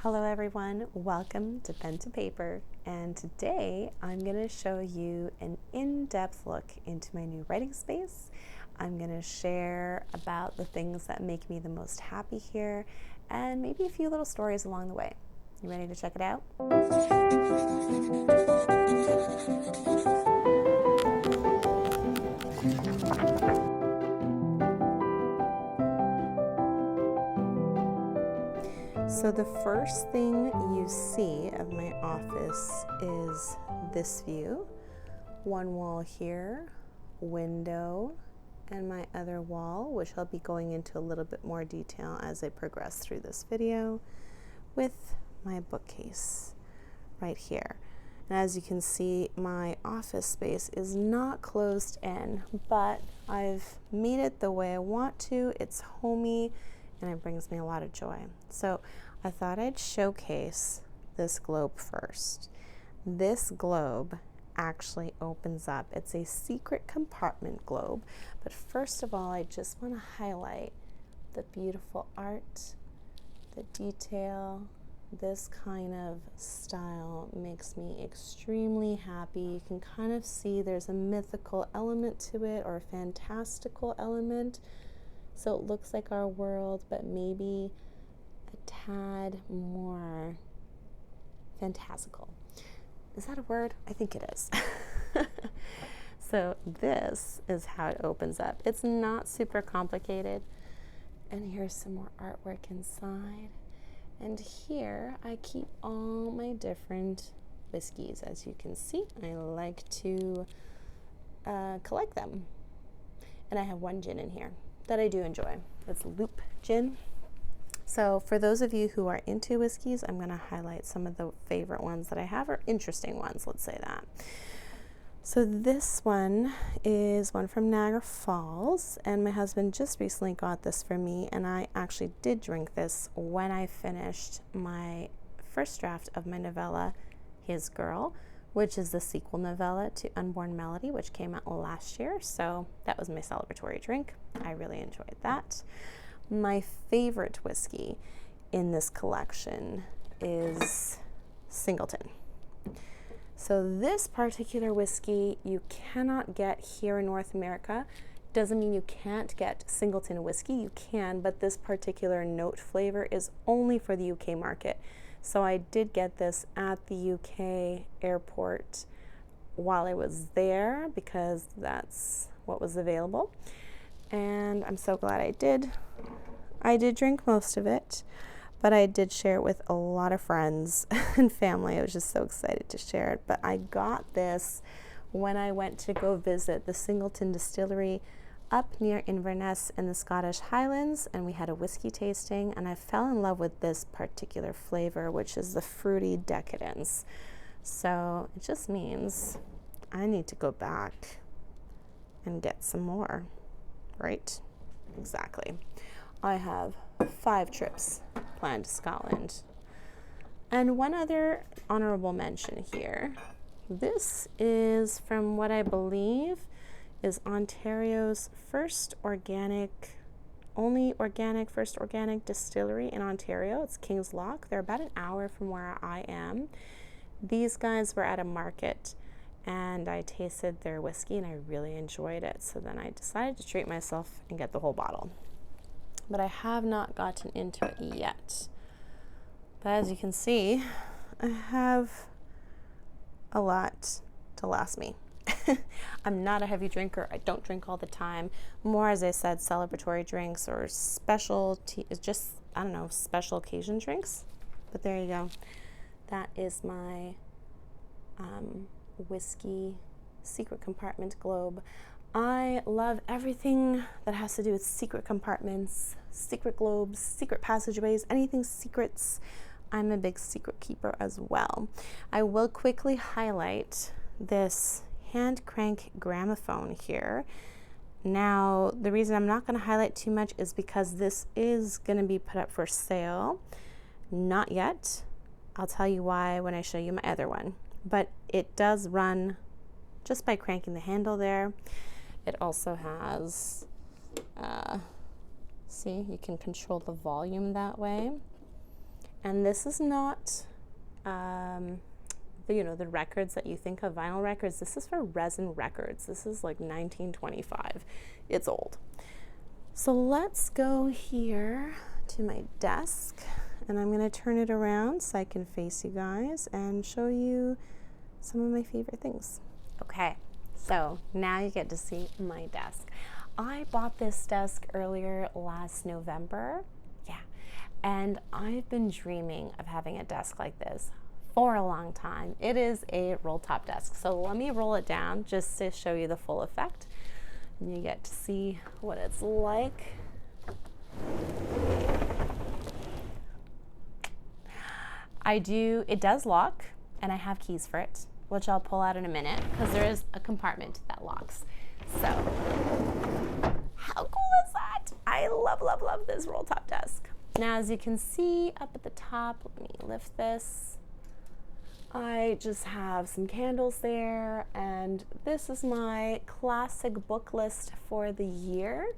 Hello everyone, welcome to Pen to Paper, and today I'm going to show you an in-depth look into my new writing space. I'm going to share about the things that make me the most happy here and maybe a few little stories along the way. You ready to check it out? So the first thing you see of my office is this view. One wall here, window, and my other wall, which I'll be going into a little bit more detail as I progress through this video, with my bookcase right here. And as you can see, my office space is not closed in, but I've made it the way I want to. It's homey and it brings me a lot of joy. So I thought I'd showcase this globe first. This globe actually opens up. It's a secret compartment globe. But first of all, I just want to highlight the beautiful art, the detail. This kind of style makes me extremely happy. You can kind of see there's a mythical element to it, or a fantastical element. So it looks like our world, but maybe a tad more fantastical. Is that a word? I think it is. So this is how it opens up. It's not super complicated. And here's some more artwork inside. And here I keep all my different whiskeys. As you can see, I like to collect them. And I have one gin in here that I do enjoy. It's Loop Gin. So for those of you who are into whiskeys, I'm going to highlight some of the favorite ones that I have, or interesting ones, let's say that. So this one is one from Niagara Falls, and my husband just recently got this for me, and I actually did drink this when I finished my first draft of my novella, His Girl, which is the sequel novella to Unborn Melody, which came out last year. So that was my celebratory drink. I really enjoyed that. My favorite whiskey in this collection is Singleton. So this particular whiskey you cannot get here in North America. Doesn't mean you can't get Singleton whiskey. You can, but this particular note flavor is only for the UK market. So I did get this at the UK airport while I was there because that's what was available. And I'm so glad I did. I did drink most of it, but I did share it with a lot of friends and family. I was just so excited to share it. But I got this when I went to go visit the Singleton distillery up near Inverness in the Scottish Highlands, and we had a whiskey tasting, and I fell in love with this particular flavor, which is the fruity decadence. So it just means I need to go back and get some more, right? Exactly. I have 5 trips planned to Scotland. And one other honorable mention here. This is from what I believe is Ontario's first only organic distillery in Ontario. It's King's Lock. They're about an hour from where I am. These guys were at a market and I tasted their whiskey and I really enjoyed it. So then I decided to treat myself and get the whole bottle. But I have not gotten into it yet. But as you can see, I have a lot to last me. I'm not a heavy drinker. I don't drink all the time. More, as I said, celebratory drinks or special occasion drinks. But there you go. That is my whiskey Secret Compartment Globe. I love everything that has to do with secret compartments, secret globes, secret passageways, anything secrets. I'm a big secret keeper as well. I will quickly highlight this hand crank gramophone here. Now, the reason I'm not going to highlight too much is because this is going to be put up for sale. Not yet. I'll tell you why when I show you my other one. But it does run just by cranking the handle there. It also has, see, you can control the volume that way. And this is not, the records that you think of, vinyl records. This is for resin records. This is like 1925. It's old. So let's go here to my desk, and I'm going to turn it around so I can face you guys and show you some of my favorite things. Okay, so now you get to see my desk. I bought this desk earlier last November. Yeah, and I've been dreaming of having a desk like this for a long time. It is a roll top desk. So let me roll it down just to show you the full effect. And you get to see what it's like. It does lock, and I have keys for it, which I'll pull out in a minute because there is a compartment that locks. So how cool is that? I love, love, love this roll top desk. Now, as you can see up at the top, let me lift this. I just have some candles there, and this is my classic book list for the year,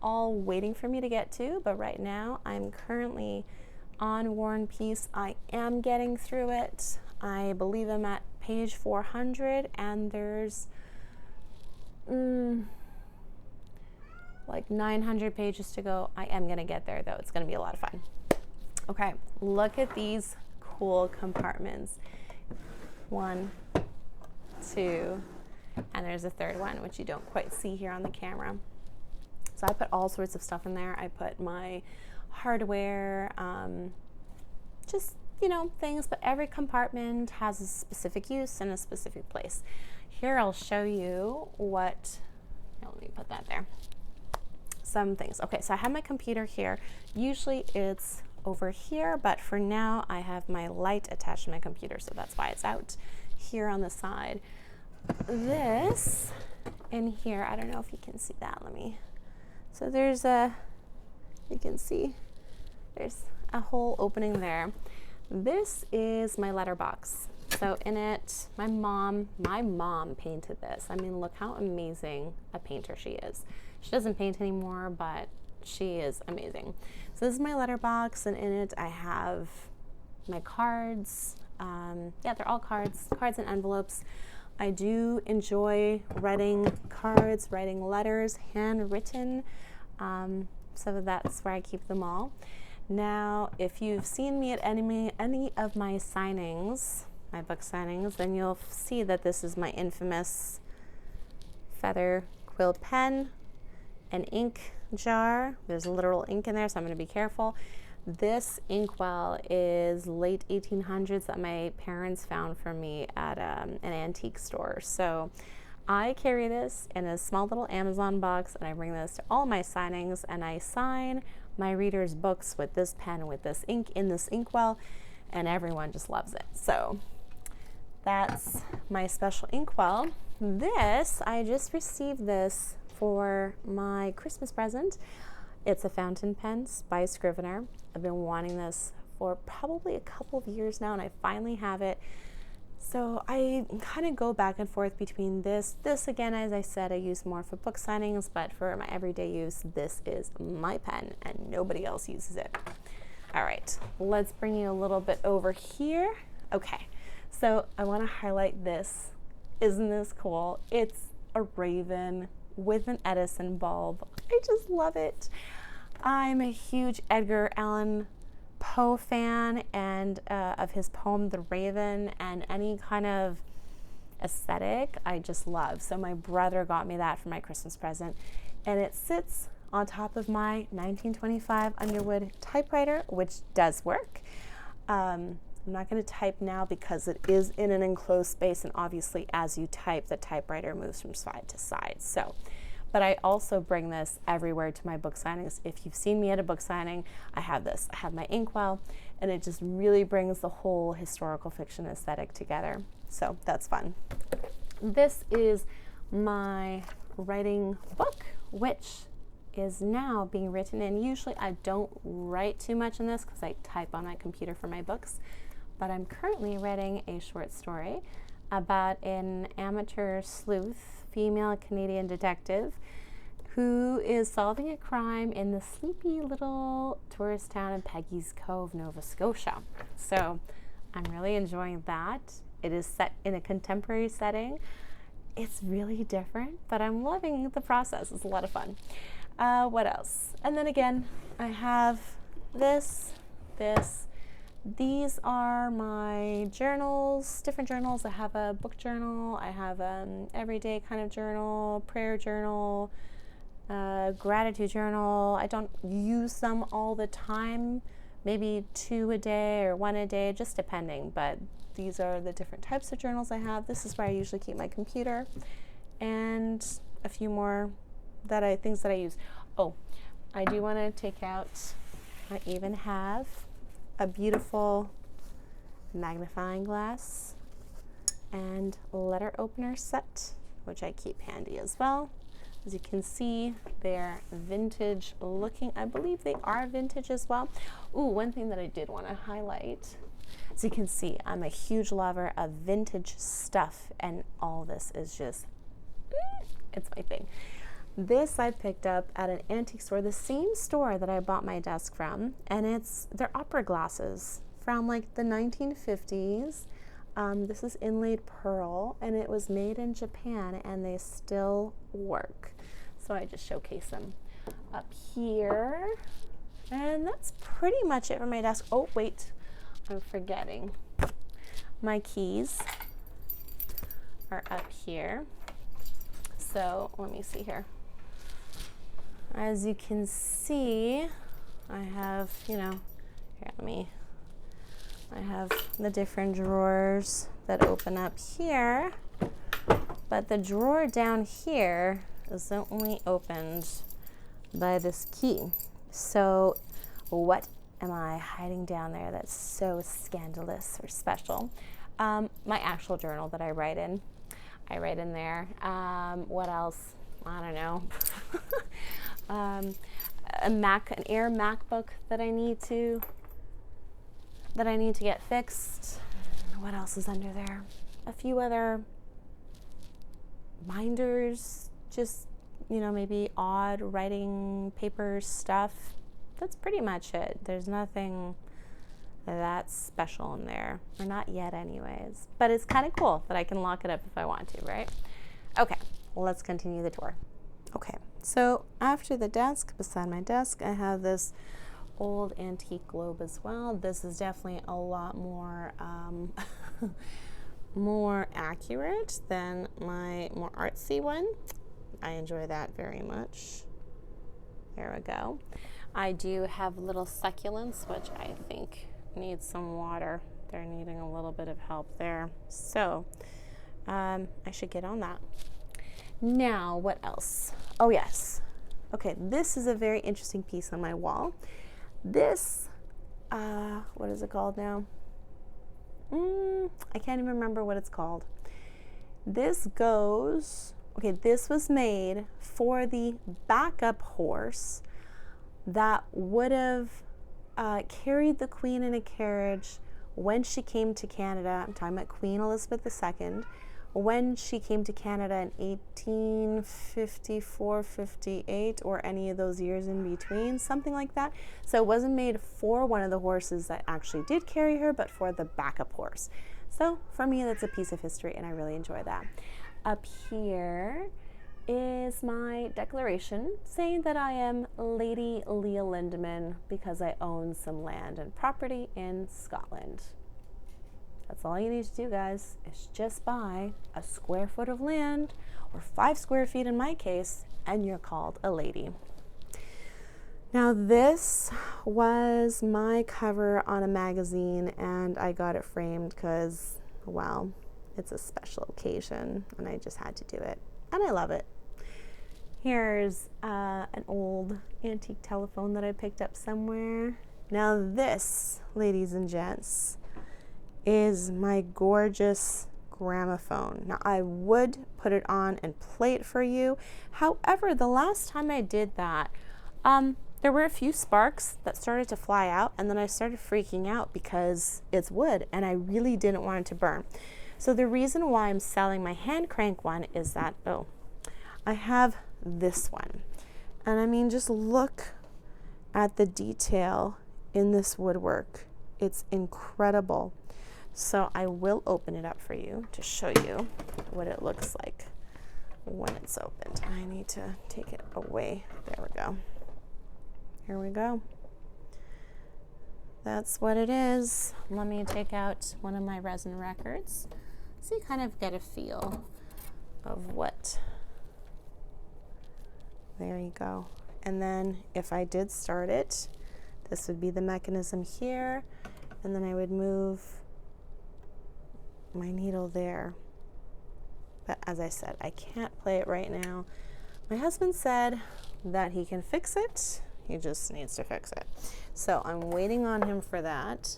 all waiting for me to get to, but right now I'm currently on War and Peace. I am getting through it. I believe I'm at page 400, and there's like 900 pages to go. I am gonna get there though. It's gonna be a lot of fun. Okay, look at these cool compartments. 1, 2, and there's a third one, which you don't quite see here on the camera. So I put all sorts of stuff in there. I put my hardware, just, things, but every compartment has a specific use and a specific place. Here I'll show you let me put that there. Some things. Okay, so I have my computer here. Usually it's over here, but for now I have my light attached to my computer, so that's why it's out here on the side. This in here, I don't know if you can see that. So you can see there's a whole opening there. This is my letterbox. So in it, my mom painted this. I mean, look how amazing a painter she is. She doesn't paint anymore, but she is amazing. So this is my letterbox, and in it I have my cards. They're all cards and envelopes. I do enjoy writing cards, writing letters, handwritten. So that's where I keep them all. Now, if you've seen me at any of my signings, my book signings, then you'll see that this is my infamous feather quill pen, an ink jar. There's literal ink in there, so I'm going to be careful. This inkwell is late 1800s that my parents found for me at an antique store. So I carry this in a small little Amazon box, and I bring this to all my signings, and I sign my readers' books with this pen, with this ink in this inkwell, and everyone just loves it. So that's my special inkwell. This, I just received this for my Christmas present. It's a fountain pen by Scrivener. I've been wanting this for probably a couple of years now, and I finally have it. So I kind of go back and forth between this. This, again, as I said, I use more for book signings, but for my everyday use, this is my pen, and nobody else uses it. All right, let's bring you a little bit over here. Okay, so I want to highlight this. Isn't this cool? It's a raven with an Edison bulb. I just love it. I'm a huge Edgar Allan Poe fan, and of his poem The Raven, and any kind of aesthetic I just love. So my brother got me that for my Christmas present, and it sits on top of my 1925 Underwood typewriter, which does work. I'm not going to type now because it is in an enclosed space, and obviously as you type, the typewriter moves from side to side. But I also bring this everywhere to my book signings. If you've seen me at a book signing, I have this. I have my inkwell, and it just really brings the whole historical fiction aesthetic together. So that's fun. This is my writing book, which is now being written in. Usually I don't write too much in this because I type on my computer for my books, but I'm currently writing a short story about an amateur sleuth, female Canadian detective, who is solving a crime in the sleepy little tourist town of Peggy's Cove, Nova Scotia. So I'm really enjoying that. It is set in a contemporary setting. It's really different, but I'm loving the process. It's a lot of fun. What else? And then again, I have this. These are my journals, different journals. I have a book journal. I have an everyday kind of journal, prayer journal, gratitude journal. I don't use them all the time, maybe 2 a day or 1 a day, just depending. But these are the different types of journals I have. This is where I usually keep my computer, and a few more things that I use. Oh, I do want to take out, I even have a beautiful magnifying glass and letter opener set, which I keep handy as well. As you can see, they're vintage looking. I believe they are vintage as well. Ooh, one thing that I did want to highlight. As you can see, I'm a huge lover of vintage stuff, and all this is just, it's my thing. This I picked up at an antique store, the same store that I bought my desk from, and they're opera glasses from like the 1950s. This is inlaid pearl, and it was made in Japan, and they still work. So I just showcase them up here, and that's pretty much it for my desk. Oh wait, I'm forgetting. My keys are up here. So let me see here. As you can see, I have, I have the different drawers that open up here, but the drawer down here is only opened by this key. So what am I hiding down there that's so scandalous or special? My actual journal that I write in. I write in there. What else? I don't know. An Air MacBook that I need to get fixed. What else is under there? A few other binders, just maybe odd writing paper stuff. That's pretty much it. There's nothing that special in there, or not yet anyways, but it's kind of cool that I can lock it up if I want to, right? Okay, well, let's continue the tour. Okay, so after the desk, beside my desk, I have this old antique globe as well. This is definitely a lot more more accurate than my more artsy one. I enjoy that very much. There we go. I do have little succulents, which I think need some water. They're needing a little bit of help there. So I should get on that. Now, what else? Oh, yes. Okay, this is a very interesting piece on my wall. This, what is it called now? I can't even remember what it's called. This was made for the backup horse that would have carried the Queen in a carriage when she came to Canada. I'm talking about Queen Elizabeth II. When she came to Canada in 1854, 58, or any of those years in between, something like that. So it wasn't made for one of the horses that actually did carry her, but for the backup horse. So for me, that's a piece of history, and I really enjoy that. Up here is my declaration saying that I am Lady Leah Lindeman because I own some land and property in Scotland. That's all you need to do, guys, is just buy a square foot of land, or 5 square feet in my case, and you're called a lady. Now, this was my cover on a magazine, and I got it framed because, well, it's a special occasion, and I just had to do it, and I love it. Here's an old antique telephone that I picked up somewhere. Now, this, ladies and gents, is my gorgeous gramophone. Now, I would put it on and play it for you. However, the last time I did that, there were a few sparks that started to fly out, and then I started freaking out because it's wood and I really didn't want it to burn. So the reason why I'm selling my hand crank one is that, I have this one. And I mean, just look at the detail in this woodwork. It's incredible. So I will open it up for you to show you what it looks like when it's opened. I need to take it away. There we go. Here we go. That's what it is. Let me take out one of my resin records so you kind of get a feel of what. There you go. And then if I did start it, this would be the mechanism here, and then I would move my needle there. But as I said, I can't play it right now. My husband said that he can fix it. He just needs to fix it. So I'm waiting on him for that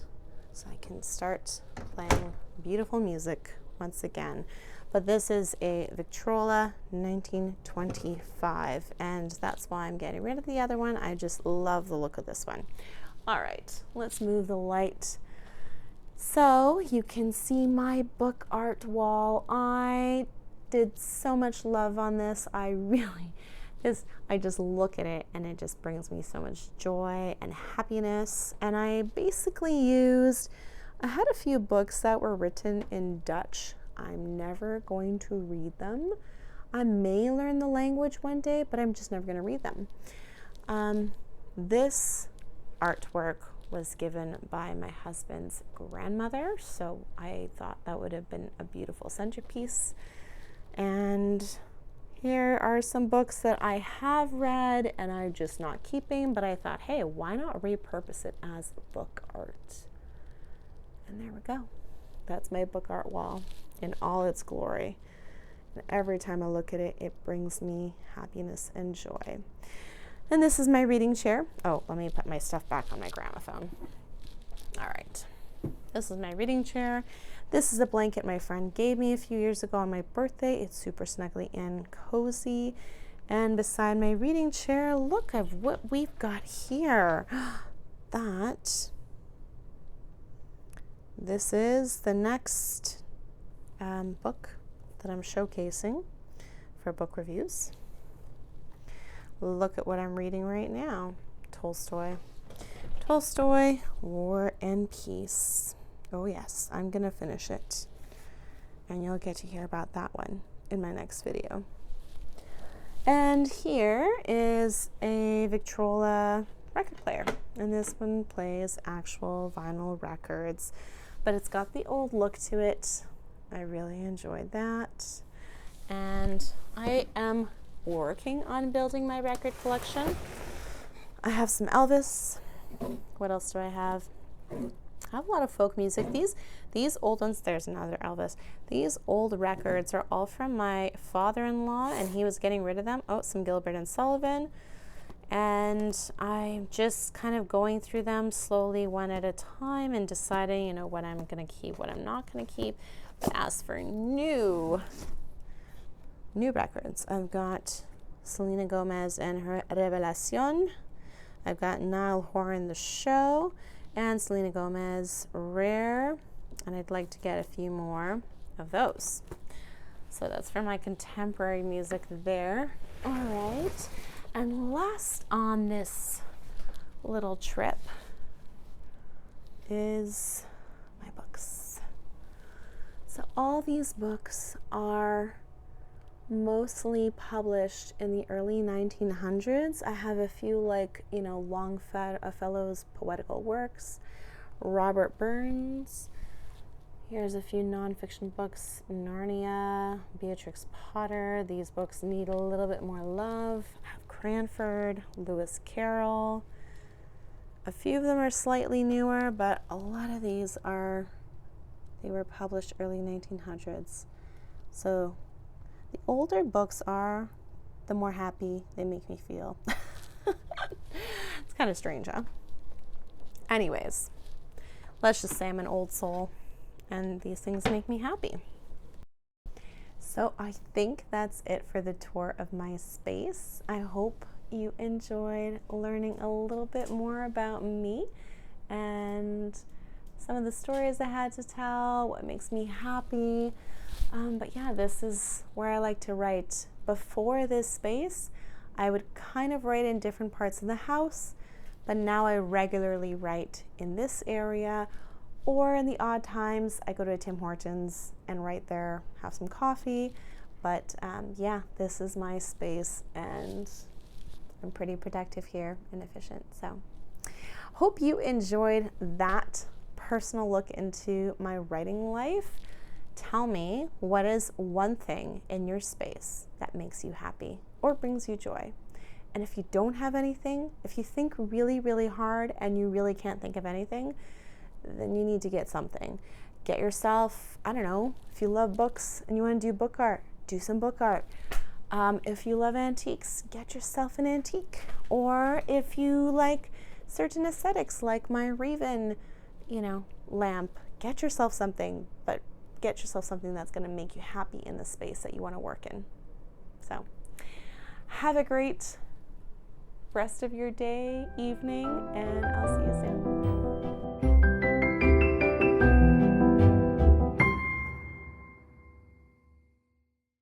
so I can start playing beautiful music once again. But this is a Victrola 1925, and that's why I'm getting rid of the other one. I just love the look of this one. All right, let's move the light so you can see my book art wall. I did so much love on this. I just look at it and it just brings me so much joy and happiness. And I basically I had a few books that were written in Dutch. I'm never going to read them. I may learn the language one day, but I'm just never going to read them. This artwork was given by my husband's grandmother, so I thought that would have been a beautiful centerpiece. And here are some books that I have read and I'm just not keeping, but I thought, hey, why not repurpose it as book art? And there we go. That's my book art wall in all its glory. And every time I look at it, it brings me happiness and joy. And this is my reading chair. Oh, let me put my stuff back on my gramophone. All right. This is my reading chair. This is a blanket my friend gave me a few years ago on my birthday. It's super snuggly and cozy. And beside my reading chair, look at what we've got here. This is the next book that I'm showcasing for book reviews. Look at what I'm reading right now. Tolstoy, War and Peace. Oh yes, I'm gonna finish it. And you'll get to hear about that one in my next video. And here is a Victrola record player. And this one plays actual vinyl records, but it's got the old look to it. I really enjoyed that. And I am working on building my record collection. I have some Elvis. What else do I have? I have a lot of folk music. These old ones, there's another Elvis. These old records are all from my father-in-law, and he was getting rid of them. Oh, some Gilbert and Sullivan. And I'm just kind of going through them slowly one at a time and deciding, what I'm going to keep, what I'm not going to keep. But as for new records, I've got Selena Gomez and her Revelación. I've got Niall Horan, The Show, and Selena Gomez, Rare. And I'd like to get a few more of those. So that's for my contemporary music there. All right. And last on this little trip is my books. So all these books are mostly published in the early 1900s. I have a few Longfellow's poetical works, Robert Burns. Here's a few nonfiction books, Narnia, Beatrix Potter. These books need a little bit more love. I have Cranford, Lewis Carroll. A few of them are slightly newer, but a lot of these they were published early 1900s. So the older books are, the more happy they make me feel. It's kind of strange, huh? Anyways, let's just say I'm an old soul, and these things make me happy. So I think that's it for the tour of my space. I hope you enjoyed learning a little bit more about me and some of the stories I had to tell, what makes me happy. But yeah, this is where I like to write. Before this space, I would kind of write in different parts of the house, but now I regularly write in this area, or in the odd times I go to a Tim Hortons and write there, have some coffee. But yeah, this is my space and I'm pretty productive here and efficient. So hope you enjoyed that personal look into my writing life. Tell me, what is one thing in your space that makes you happy or brings you joy? And if you don't have anything, if you think really, really hard and you really can't think of anything, then you need to get something. Get yourself, I don't know, if you love books and you want to do book art, do some book art. If you love antiques, get yourself an antique. Or if you like certain aesthetics, like my Raven, lamp, get yourself something, but get yourself something that's going to make you happy in the space that you want to work in. So have a great rest of your day, evening, and I'll see you soon.